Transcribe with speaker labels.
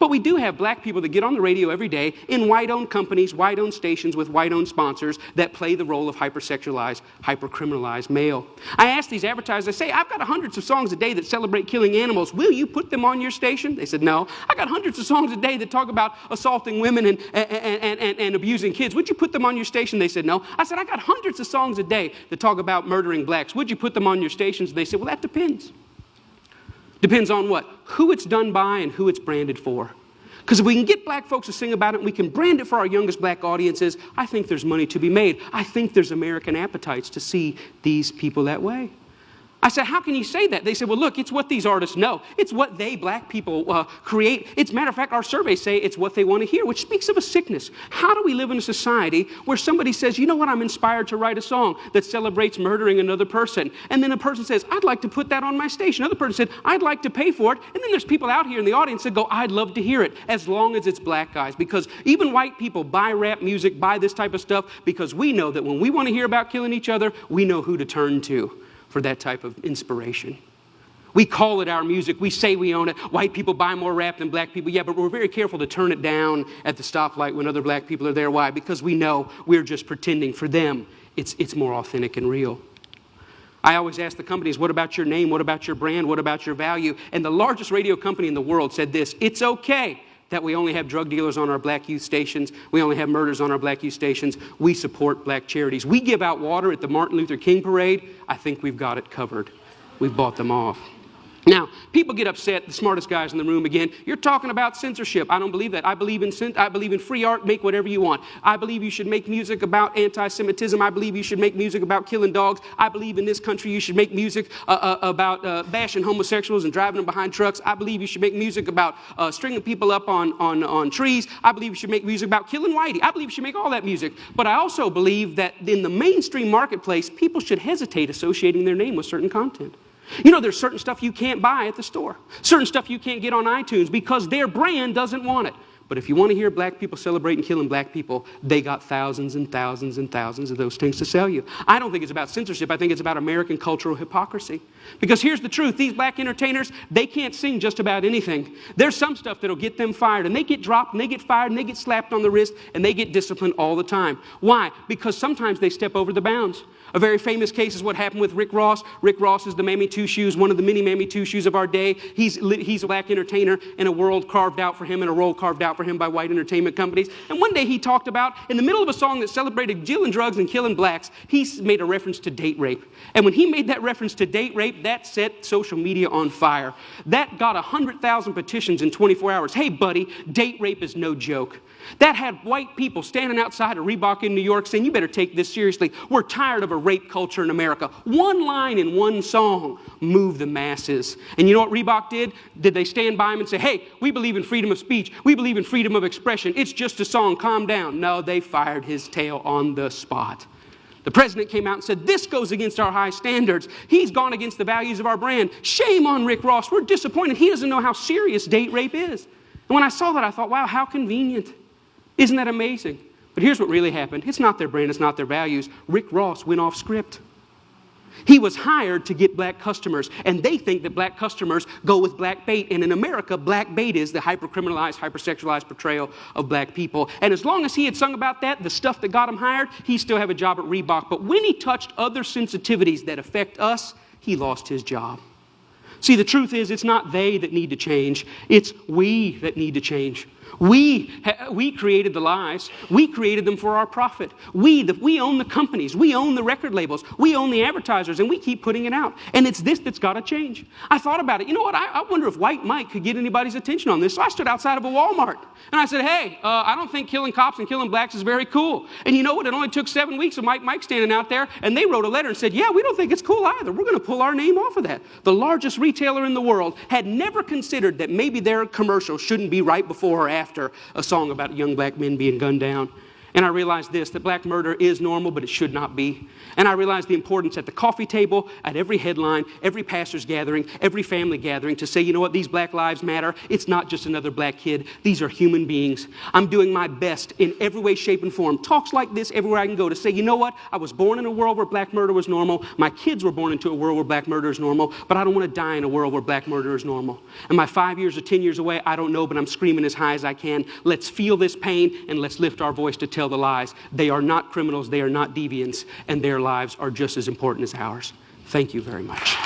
Speaker 1: But we do have black people that get on the radio every day in white-owned companies, white-owned stations with white-owned sponsors that play the role of hypersexualized, hypercriminalized male. I ask these advertisers, I say, I've got hundreds of songs a day that celebrate killing animals. Will you put them on your station? They said, no. I got hundreds of songs a day that talk about assaulting women and abusing kids. Would you put them on your station? They said, no. I said, I got hundreds of songs a day that talk about murdering blacks. Would you put them on your stations? They said, well, that depends. Depends on what? Who it's done by and who it's branded for. Because if we can get black folks to sing about it and we can brand it for our youngest black audiences, I think there's money to be made. I think there's American appetites to see these people that way. I said, how can you say that? They said, well, look, it's what these artists know. It's what they, black people, create. It's, matter of fact, our surveys say it's what they want to hear, which speaks of a sickness. How do we live in a society where somebody says, you know what, I'm inspired to write a song that celebrates murdering another person. And then a person says, I'd like to put that on my station. Another person said, I'd like to pay for it. And then there's people out here in the audience that go, I'd love to hear it, as long as it's black guys. Because even white people buy rap music, buy this type of stuff, because we know that when we want to hear about killing each other, we know who to turn to for that type of inspiration. We call it our music. We say we own it. White people buy more rap than black people. Yeah, but we're very careful to turn it down at the stoplight when other black people are there. Why? Because we know we're just pretending. For them, it's more authentic and real. I always ask the companies, what about your name? What about your brand? What about your value? And the largest radio company in the world said this: it's okay that we only have drug dealers on our black youth stations. We only have murders on our black youth stations. We support black charities. We give out water at the Martin Luther King parade. I think we've got it covered. We've bought them off. Now, people get upset, the smartest guys in the room again. You're talking about censorship. I don't believe that. I believe in free art. Make whatever you want. I believe you should make music about anti-Semitism. I believe you should make music about killing dogs. I believe in this country you should make music about bashing homosexuals and driving them behind trucks. I believe you should make music about stringing people up on trees. I believe you should make music about killing whitey. I believe you should make all that music. But I also believe that in the mainstream marketplace, people should hesitate associating their name with certain content. You know, there's certain stuff you can't buy at the store. Certain stuff you can't get on iTunes because their brand doesn't want it. But if you want to hear black people celebrating killing black people, they got thousands and thousands and thousands of those things to sell you. I don't think it's about censorship. I think it's about American cultural hypocrisy. Because here's the truth. These black entertainers, they can't sing just about anything. There's some stuff that'll get them fired. And they get dropped, and they get fired, and they get slapped on the wrist, and they get disciplined all the time. Why? Because sometimes they step over the bounds. A very famous case is what happened with Rick Ross. Rick Ross is the Mammy Two Shoes, one of the many Mammy Two Shoes of our day. He's a black entertainer in a world carved out for him and a role carved out for him by white entertainment companies. And one day he talked about, in the middle of a song that celebrated dealing drugs and killing blacks, he made a reference to date rape. And when he made that reference to date rape, that set social media on fire. That got 100,000 petitions in 24 hours. Hey, buddy, date rape is no joke. That had white people standing outside of Reebok in New York saying, you better take this seriously. We're tired of a rape culture in America. One line in one song moved the masses. And you know what Reebok did? Did they stand by him and say, hey, we believe in freedom of speech. We believe in freedom of expression. It's just a song. Calm down. No, they fired his tail on the spot. The president came out and said, this goes against our high standards. He's gone against the values of our brand. Shame on Rick Ross. We're disappointed. He doesn't know how serious date rape is. And when I saw that, I thought, wow, how convenient. Isn't that amazing? But here's what really happened. It's not their brand, it's not their values. Rick Ross went off script. He was hired to get black customers, and they think that black customers go with black bait. And in America, black bait is the hypercriminalized, hypersexualized portrayal of black people. And as long as he had sung about that, the stuff that got him hired, he still have a job at Reebok. But when he touched other sensitivities that affect us, he lost his job. See, the truth is, it's not they that need to change. It's we that need to change. We created the lies. We created them for our profit. We own the companies. We own the record labels. We own the advertisers, and we keep putting it out. And it's this that's got to change. I thought about it. You know what? I wonder if White Mike could get anybody's attention on this. So I stood outside of a Walmart, and I said, hey, I don't think killing cops and killing blacks is very cool. And you know what? It only took 7 weeks of Mike standing out there, and they wrote a letter and said, yeah, we don't think it's cool either. We're going to pull our name off of that. The largest retailer in the world had never considered that maybe their commercial shouldn't be right before or after a song about young black men being gunned down. And I realized this, that black murder is normal, but it should not be. And I realized the importance at the coffee table, at every headline, every pastor's gathering, every family gathering to say, you know what, these black lives matter. It's not just another black kid. These are human beings. I'm doing my best in every way, shape, and form. Talks like this everywhere I can go to say, you know what, I was born in a world where black murder was normal. My kids were born into a world where black murder is normal, but I don't want to die in a world where black murder is normal. Am I 5 years or 10 years away? I don't know, but I'm screaming as high as I can. Let's feel this pain and let's lift our voice to tell the lies. They are not criminals, they are not deviants, and their lives are just as important as ours. Thank you very much.